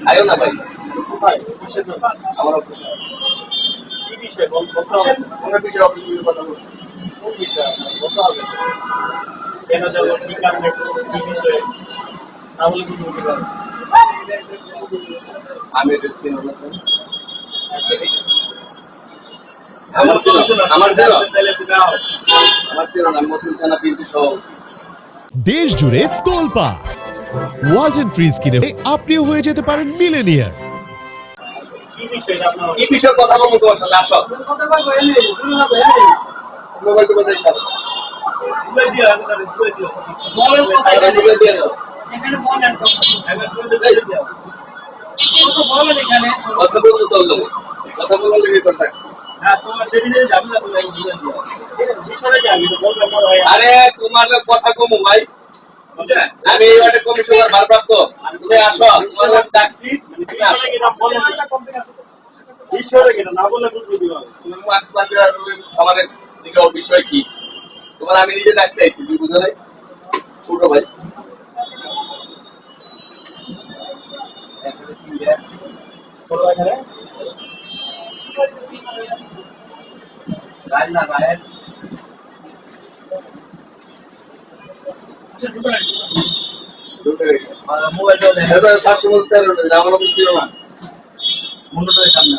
আয়ো না ভাই আমার কেন যাবো কি কারণে কি বিষয়ে না বলে কিছু বলতে পারবো আমি এটা চিনি না দেশ জুড়ে তোলপা ওয়ালটন ফ্রিজ কিনে আপনিও হয়ে যেতে পারেন মিলেনিয়ার। কি বিষয়ে কথা বলবো তোমার সাথে আসো মোবাইল টোবাইল দিয়ে আসো মোবাইল দিয়ে আসো মোবাইল দিয়ে আসো এখানে বলেন কথা বলতে চললো কথা বলার লেগে কন্টাক্ট আরে তোমার কথা কমু ভাই আমি এই ওয়ার্ডে কমিশনার ভারপ্রাপ্ত তুমি আসো তোমার ডাকছি তুমি আসো আমার জিজ্ঞাসা বিষয় কি তোমার আমি নিজে ডাকতে আইছি তুমি বুঝো নাই ছোট ভাই না রায় মোবাইল পাঁচশো বলতে আমার অফিস ছিল না মন্ডলের সামনে